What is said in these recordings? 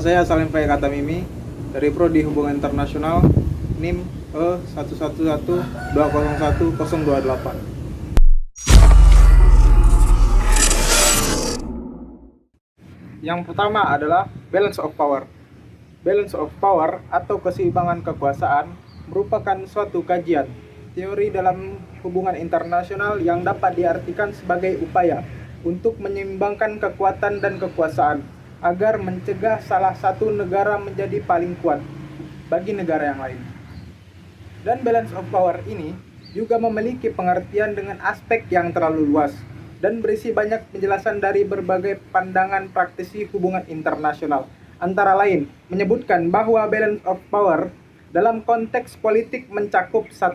saya Salim Faye Kata Mimi dari Prodi Hubungan Internasional NIM E111201028. Yang pertama adalah balance of power. Balance of power atau keseimbangan kekuasaan merupakan suatu kajian teori dalam hubungan internasional yang dapat diartikan sebagai upaya untuk menyeimbangkan kekuatan dan kekuasaan agar mencegah salah satu negara menjadi paling kuat bagi negara yang lain. Dan balance of power ini juga memiliki pengertian dengan aspek yang terlalu luas dan berisi banyak penjelasan dari berbagai pandangan praktisi hubungan internasional. Antara lain, menyebutkan bahwa balance of power dalam konteks politik mencakup 1.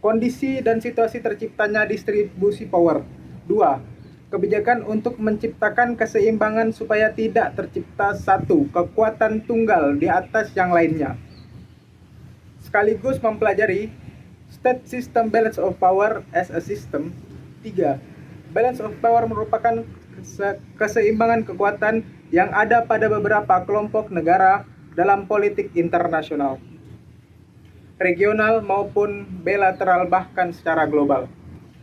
Kondisi dan situasi terciptanya distribusi power. 2. Kebijakan untuk menciptakan keseimbangan supaya tidak tercipta satu kekuatan tunggal di atas yang lainnya. Sekaligus mempelajari state system balance of power as a system. 3. Balance of power merupakan keseimbangan kekuatan yang ada pada beberapa kelompok negara dalam politik internasional, regional maupun bilateral bahkan secara global.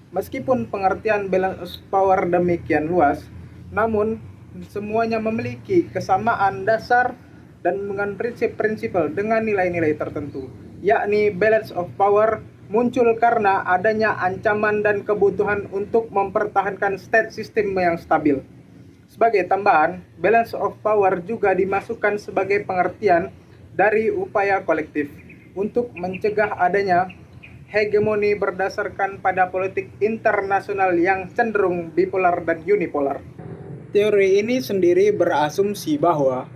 Meskipun pengertian balance of power demikian luas, namun semuanya memiliki kesamaan dasar dan dengan prinsip-prinsip dengan nilai-nilai tertentu, yakni balance of power muncul karena adanya ancaman dan kebutuhan untuk mempertahankan state system yang stabil. Sebagai tambahan, balance of power juga dimasukkan sebagai pengertian dari upaya kolektif untuk mencegah adanya hegemoni berdasarkan pada politik internasional yang cenderung bipolar dan unipolar. Teori ini sendiri berasumsi bahwa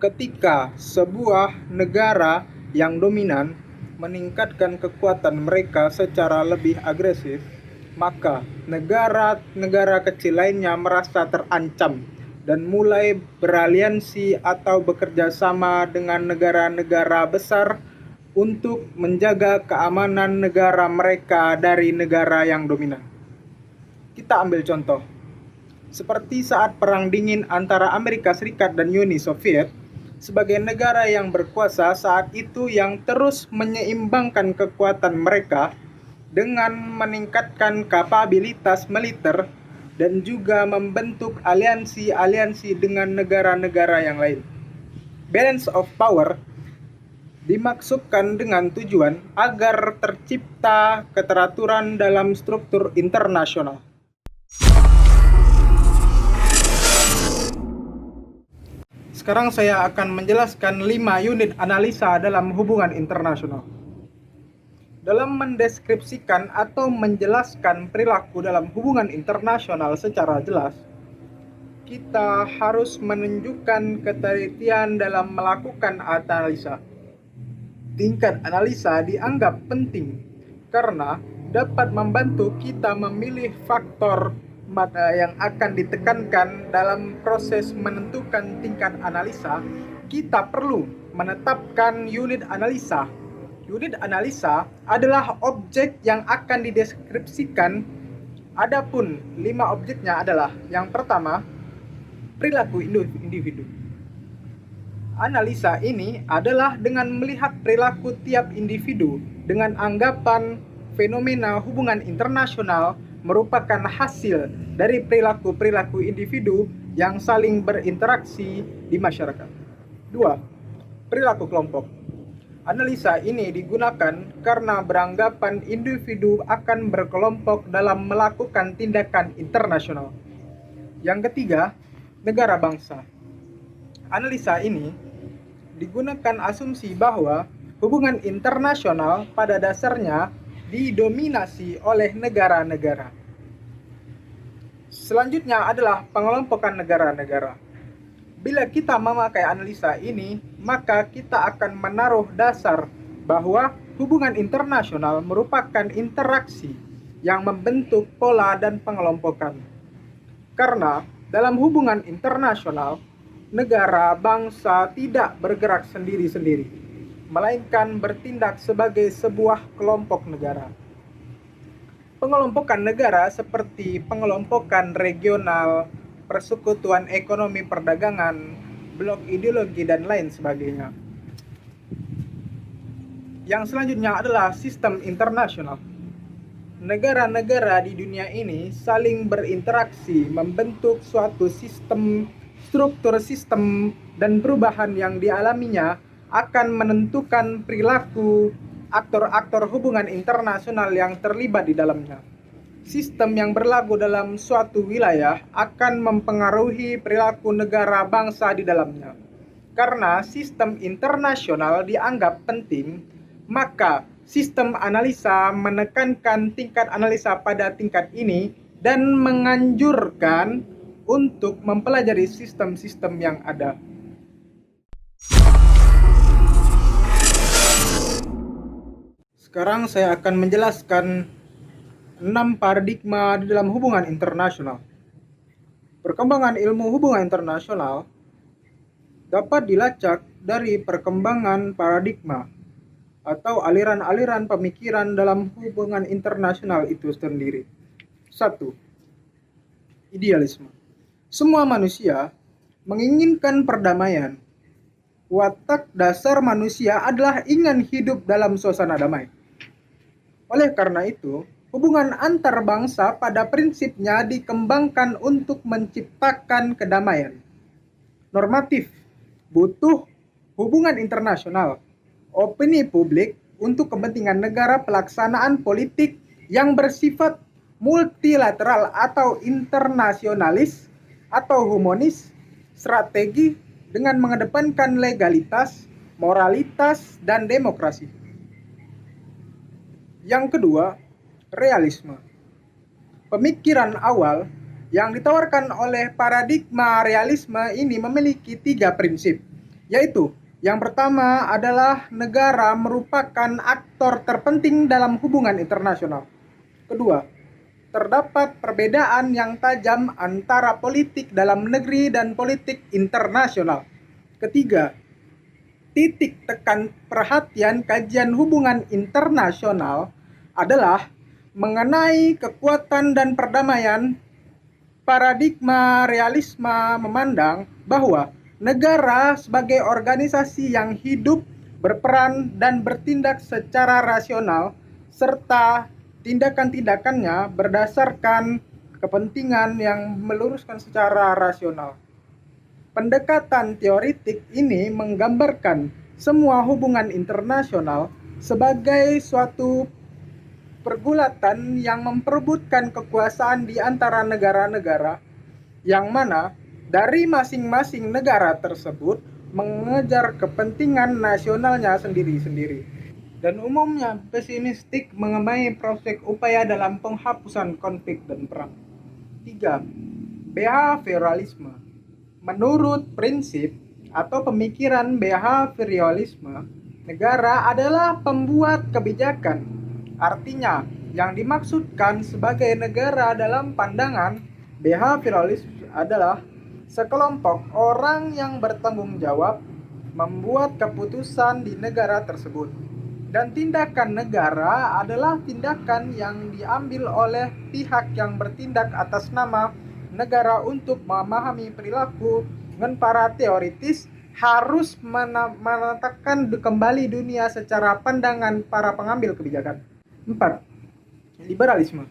ketika sebuah negara yang dominan meningkatkan kekuatan mereka secara lebih agresif, maka negara-negara kecil lainnya merasa terancam dan mulai beraliansi atau bekerja sama dengan negara-negara besar untuk menjaga keamanan negara mereka dari negara yang dominan. Kita ambil contoh, seperti saat Perang Dingin antara Amerika Serikat dan Uni Soviet, sebagai negara yang berkuasa saat itu yang terus menyeimbangkan kekuatan mereka dengan meningkatkan kapabilitas militer dan juga membentuk aliansi-aliansi dengan negara-negara yang lain. Balance of power dimaksudkan dengan tujuan agar tercipta keteraturan dalam struktur internasional. Sekarang saya akan menjelaskan 5 unit analisa dalam hubungan internasional. Dalam mendeskripsikan atau menjelaskan perilaku dalam hubungan internasional secara jelas, kita harus menunjukkan ketelitian dalam melakukan analisa. Tingkat analisa dianggap penting karena dapat membantu kita memilih faktor yang akan ditekankan dalam proses menentukan tingkat analisa. Kita perlu menetapkan unit analisa. Unit analisa adalah objek yang akan dideskripsikan. Adapun 5 objeknya adalah: yang pertama, perilaku individu. Analisa ini adalah dengan melihat perilaku tiap individu dengan anggapan fenomena hubungan internasional merupakan hasil dari perilaku-perilaku individu yang saling berinteraksi di masyarakat. 2. Perilaku kelompok. Analisa ini digunakan karena beranggapan individu akan berkelompok dalam melakukan tindakan internasional. Yang ketiga, negara bangsa. Analisa ini digunakan asumsi bahwa hubungan internasional pada dasarnya didominasi oleh negara-negara. Selanjutnya adalah pengelompokan negara-negara. Bila kita memakai analisa ini, maka kita akan menaruh dasar bahwa hubungan internasional merupakan interaksi yang membentuk pola dan pengelompokan. Karena dalam hubungan internasional, negara bangsa tidak bergerak sendiri-sendiri, melainkan bertindak sebagai sebuah kelompok negara. Pengelompokan negara seperti pengelompokan regional, persekutuan ekonomi perdagangan, blok ideologi, dan lain sebagainya. Yang selanjutnya adalah sistem internasional. Negara-negara di dunia ini saling berinteraksi membentuk suatu sistem, struktur sistem, dan perubahan yang dialaminya akan menentukan perilaku aktor-aktor hubungan internasional yang terlibat di dalamnya. Sistem yang berlaku dalam suatu wilayah akan mempengaruhi perilaku negara bangsa di dalamnya. Karena sistem internasional dianggap penting, maka sistem analisa menekankan tingkat analisa pada tingkat ini dan menganjurkan untuk mempelajari sistem-sistem yang ada. Sekarang saya akan menjelaskan 6 paradigma di dalam hubungan internasional. Perkembangan ilmu hubungan internasional dapat dilacak dari perkembangan paradigma atau aliran-aliran pemikiran dalam hubungan internasional itu sendiri. 1. Idealisme. Semua manusia menginginkan perdamaian. Watak dasar manusia adalah ingin hidup dalam suasana damai. Oleh karena itu, hubungan antar bangsa pada prinsipnya dikembangkan untuk menciptakan kedamaian. Normatif, butuh hubungan internasional, opini publik untuk kepentingan negara, pelaksanaan politik yang bersifat multilateral atau internasionalis atau humanis, strategi dengan mengedepankan legalitas, moralitas, dan demokrasi. Yang kedua, realisme. Pemikiran awal yang ditawarkan oleh paradigma realisme ini memiliki 3 prinsip, yaitu yang pertama adalah negara merupakan aktor terpenting dalam hubungan internasional. Kedua, terdapat perbedaan yang tajam antara politik dalam negeri dan politik internasional. Ketiga, titik tekan perhatian kajian hubungan internasional adalah mengenai kekuatan dan perdamaian. Paradigma realisme memandang bahwa negara sebagai organisasi yang hidup, berperan, dan bertindak secara rasional, serta tindakan-tindakannya berdasarkan kepentingan yang meluruskan secara rasional. Pendekatan teoritik ini menggambarkan semua hubungan internasional sebagai suatu pergulatan yang memperebutkan kekuasaan di antara negara-negara, yang mana dari masing-masing negara tersebut mengejar kepentingan nasionalnya sendiri-sendiri, dan umumnya pesimistik mengenai prospek upaya dalam penghapusan konflik dan perang. 3. Behavioralisme. Menurut prinsip atau pemikiran behavioralisme, negara adalah pembuat kebijakan. Artinya, yang dimaksudkan sebagai negara dalam pandangan behavioralisme adalah sekelompok orang yang bertanggung jawab membuat keputusan di negara tersebut. Dan tindakan negara adalah tindakan yang diambil oleh pihak yang bertindak atas nama negara untuk memahami perilaku. Dengan para teoritis harus menetapkan kembali dunia secara pandangan para pengambil kebijakan. 4. Liberalisme.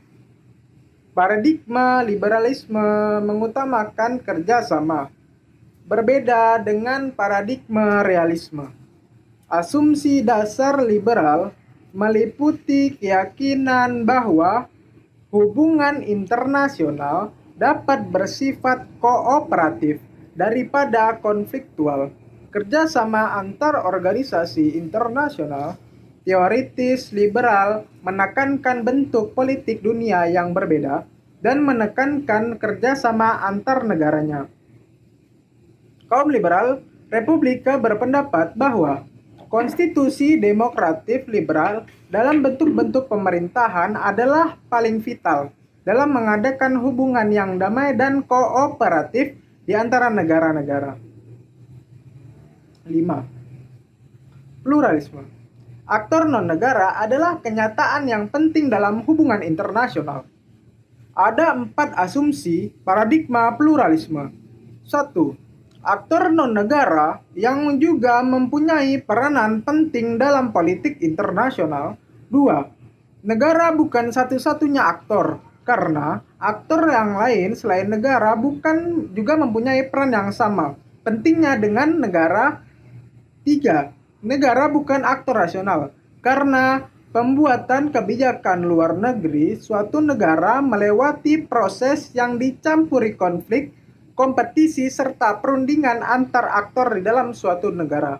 Paradigma liberalisme mengutamakan kerjasama, berbeda dengan paradigma realisme. Asumsi dasar liberal meliputi keyakinan bahwa hubungan internasional dapat bersifat kooperatif daripada konfliktual. Kerjasama antar organisasi internasional teoritis liberal menekankan bentuk politik dunia yang berbeda dan menekankan kerjasama antar negaranya. Kaum liberal Republika berpendapat bahwa konstitusi demokratif liberal dalam bentuk-bentuk pemerintahan adalah paling vital dalam mengadakan hubungan yang damai dan kooperatif di antara negara-negara. 5. Pluralisme. Aktor non-negara adalah kenyataan yang penting dalam hubungan internasional. Ada 4 asumsi paradigma pluralisme. 1. aktor non-negara yang juga mempunyai peranan penting dalam politik internasional. 2. Negara bukan satu-satunya aktor, karena aktor yang lain selain negara bukan juga mempunyai peran yang sama pentingnya dengan negara. 3. Negara bukan aktor rasional, karena pembuatan kebijakan luar negeri suatu negara melewati proses yang dicampuri konflik, kompetisi, serta perundingan antar aktor di dalam suatu negara.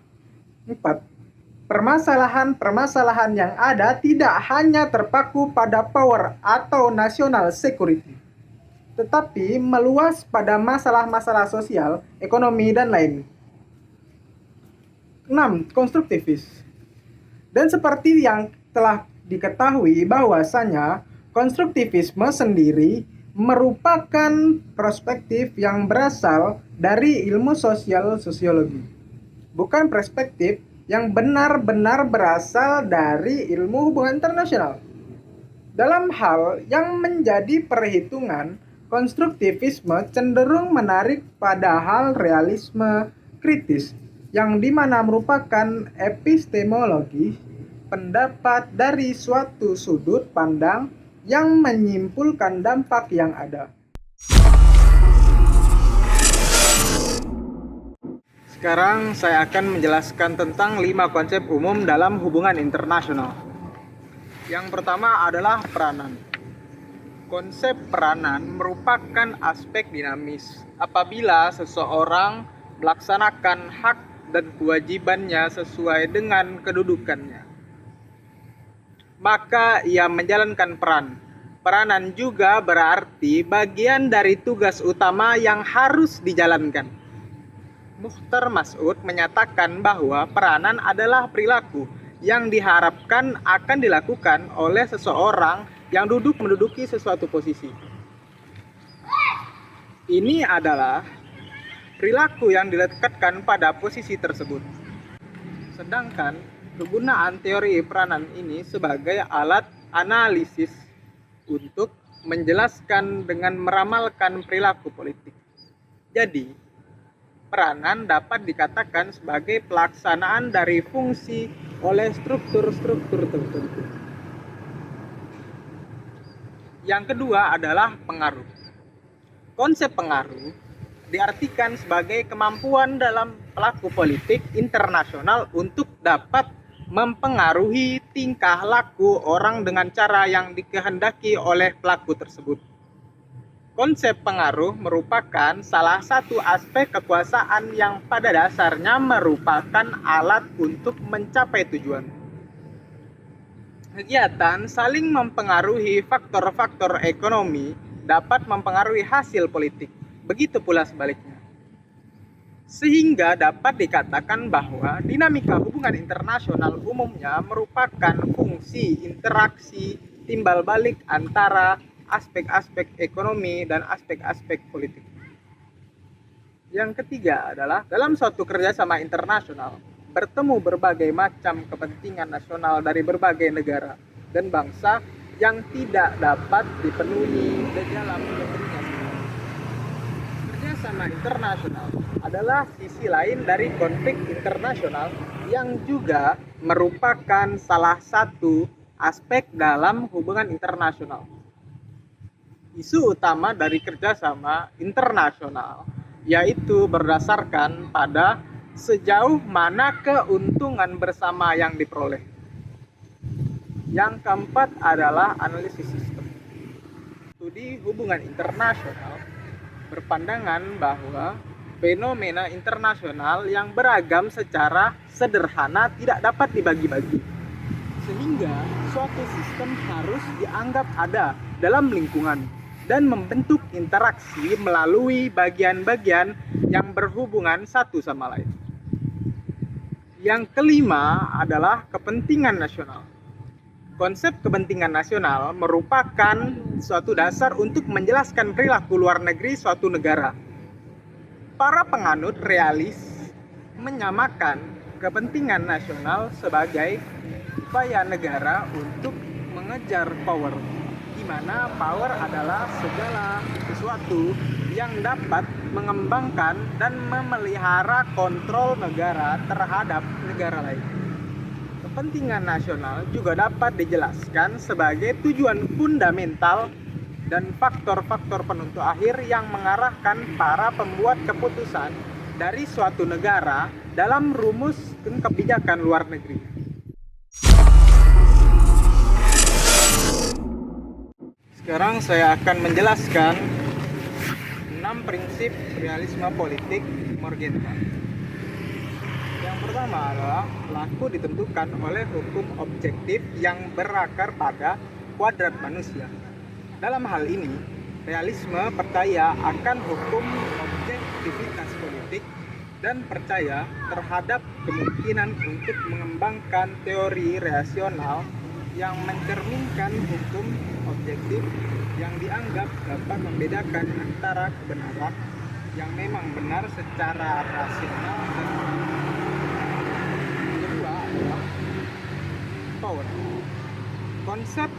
4. Permasalahan-permasalahan yang ada tidak hanya terpaku pada power atau national security, tetapi meluas pada masalah-masalah sosial, ekonomi, dan lain. 6. Konstruktivis. Dan seperti yang telah diketahui bahwasanya konstruktivisme sendiri merupakan perspektif yang berasal dari ilmu sosial sosiologi, bukan perspektif yang benar-benar berasal dari ilmu hubungan internasional. Dalam hal yang menjadi perhitungan, konstruktivisme cenderung menarik pada hal realisme kritis, yang dimana merupakan epistemologi, pendapat dari suatu sudut pandang yang menyimpulkan dampak yang ada. Sekarang saya akan menjelaskan tentang 5 konsep umum dalam hubungan internasional. Yang pertama adalah peranan. Konsep peranan merupakan aspek dinamis apabila seseorang melaksanakan hak dan kewajibannya sesuai dengan kedudukannya, maka ia menjalankan peran. Peranan juga berarti bagian dari tugas utama yang harus dijalankan. Mukhtar Mas'ud menyatakan bahwa peranan adalah perilaku yang diharapkan akan dilakukan oleh seseorang yang menduduki sesuatu posisi. Ini adalah perilaku yang dilekatkan pada posisi tersebut. Sedangkan kegunaan teori peranan ini sebagai alat analisis untuk menjelaskan dengan meramalkan perilaku politik. Jadi, peranan dapat dikatakan sebagai pelaksanaan dari fungsi oleh struktur-struktur tertentu. Yang kedua adalah pengaruh. Konsep pengaruh diartikan sebagai kemampuan dalam pelaku politik internasional untuk dapat mempengaruhi tingkah laku orang dengan cara yang dikehendaki oleh pelaku tersebut. Konsep pengaruh merupakan salah satu aspek kekuasaan yang pada dasarnya merupakan alat untuk mencapai tujuan. Kegiatan saling mempengaruhi faktor-faktor ekonomi dapat mempengaruhi hasil politik, begitu pula sebaliknya. Sehingga dapat dikatakan bahwa dinamika hubungan internasional umumnya merupakan fungsi interaksi timbal balik antara aspek-aspek ekonomi dan aspek-aspek politik. Yang ketiga adalah dalam suatu kerjasama internasional bertemu berbagai macam kepentingan nasional dari berbagai negara dan bangsa yang tidak dapat dipenuhi di dalam negerinya sendiri. Kerjasama internasional adalah sisi lain dari konflik internasional yang juga merupakan salah satu aspek dalam hubungan internasional. Isu utama dari kerjasama internasional yaitu berdasarkan pada sejauh mana keuntungan bersama yang diperoleh. Yang keempat adalah analisis sistem. Studi hubungan internasional berpandangan bahwa fenomena internasional yang beragam secara sederhana tidak dapat dibagi-bagi, sehingga suatu sistem harus dianggap ada dalam lingkungan dan membentuk interaksi melalui bagian-bagian yang berhubungan satu sama lain. Yang kelima adalah kepentingan nasional. Konsep kepentingan nasional merupakan suatu dasar untuk menjelaskan perilaku luar negeri suatu negara. Para penganut realis menyamakan kepentingan nasional sebagai upaya negara untuk mengejar power, di mana power adalah segala sesuatu yang dapat mengembangkan dan memelihara kontrol negara terhadap negara lain. Kepentingan nasional juga dapat dijelaskan sebagai tujuan fundamental dan faktor-faktor penentu akhir yang mengarahkan para pembuat keputusan dari suatu negara dalam rumus kebijakan luar negeri. Sekarang saya akan menjelaskan 6 prinsip realisme politik Morgenthau. Yang pertama adalah pelaku ditentukan oleh hukum objektif yang berakar pada kuadrat manusia. Dalam hal ini, realisme percaya akan hukum objektivitas politik dan percaya terhadap kemungkinan untuk mengembangkan teori rasional yang mencerminkan hukum objektif yang dianggap dapat membedakan antara kebenaran yang memang benar secara rasional dan kedua adalah power. Konsep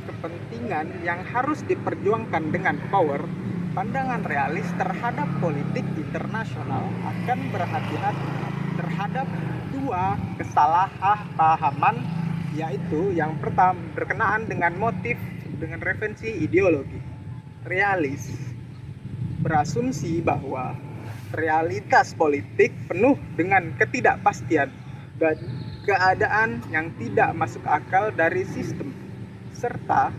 kepentingan yang harus diperjuangkan dengan power, pandangan realis terhadap politik internasional akan berhati-hati terhadap dua kesalahpahaman, yaitu yang pertama berkenaan dengan motif dengan referensi ideologi. Realis berasumsi bahwa realitas politik penuh dengan ketidakpastian dan keadaan yang tidak masuk akal dari sistem serta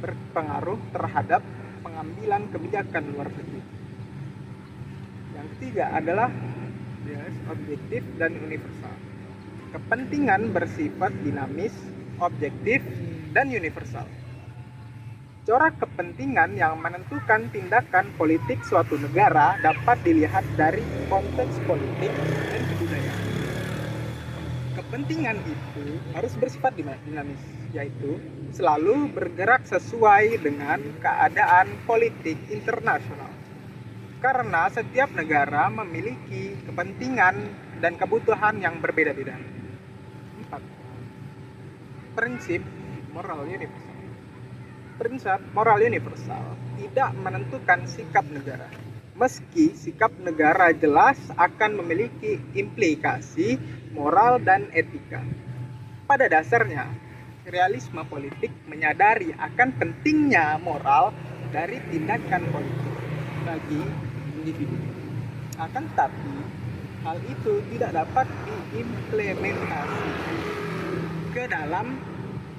berpengaruh terhadap pengambilan kebijakan luar negeri. Yang ketiga adalah objektif dan universal. Kepentingan bersifat dinamis, objektif, dan universal. Corak kepentingan yang menentukan tindakan politik suatu negara dapat dilihat dari konteks politik dan kebudayaan. Kepentingan itu harus bersifat dinamis, yaitu selalu bergerak sesuai dengan keadaan politik internasional. Karena setiap negara memiliki kepentingan dan kebutuhan yang berbeda-beda. 4. Prinsip moral universal. Prinsip moral universal tidak menentukan sikap negara. Meski sikap negara jelas akan memiliki implikasi moral dan etika. Pada dasarnya, realisme politik menyadari akan pentingnya moral dari tindakan politik bagi individu. Akan tetapi, hal itu tidak dapat diimplementasi ke dalam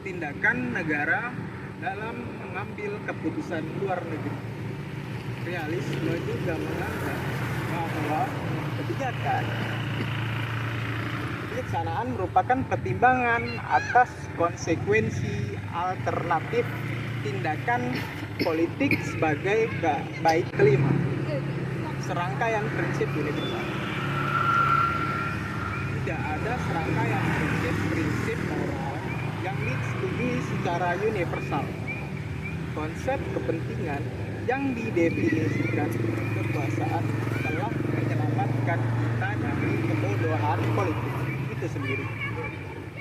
tindakan negara dalam mengambil keputusan luar negeri. Realisme juga menganggap bahwa kebijaksanaan merupakan pertimbangan atas konsekuensi alternatif tindakan politik sebagai baik kelima. Serangkaian prinsip universal. Tidak ada serangkaian prinsip moral yang disetujui secara universal. Konsep kepentingan yang didefinisikan kekuasaan telah menyelamatkan kita dari kebodohan politik itu sendiri.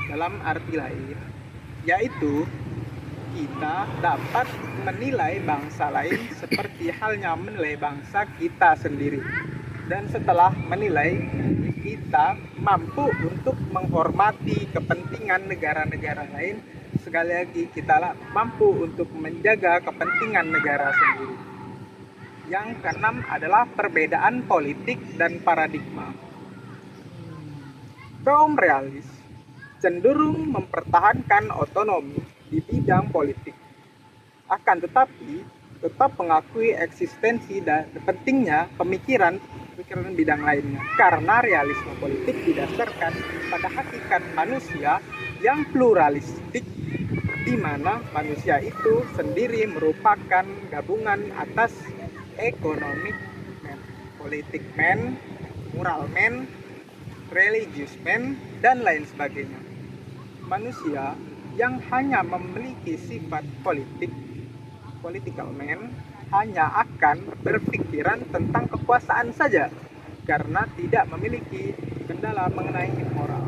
Dalam arti lain, yaitu kita dapat menilai bangsa lain seperti halnya menilai bangsa kita sendiri. Dan setelah menilai, kita mampu untuk menghormati kepentingan negara-negara lain. Sekali lagi, kita mampu untuk menjaga kepentingan negara sendiri. Yang keenam adalah perbedaan politik dan paradigma. Kaum realis cenderung mempertahankan otonomi di bidang politik. Akan tetapi, tetap mengakui eksistensi dan pentingnya pemikiran bidang lainnya, karena realisme politik didasarkan pada hakikat manusia yang pluralistik, di mana manusia itu sendiri merupakan gabungan atas economic man, politik man, moral man, religious man, dan lain sebagainya. Manusia yang hanya memiliki sifat political man, hanya akan berpikiran tentang kekuasaan saja karena tidak memiliki kendala mengenai moral.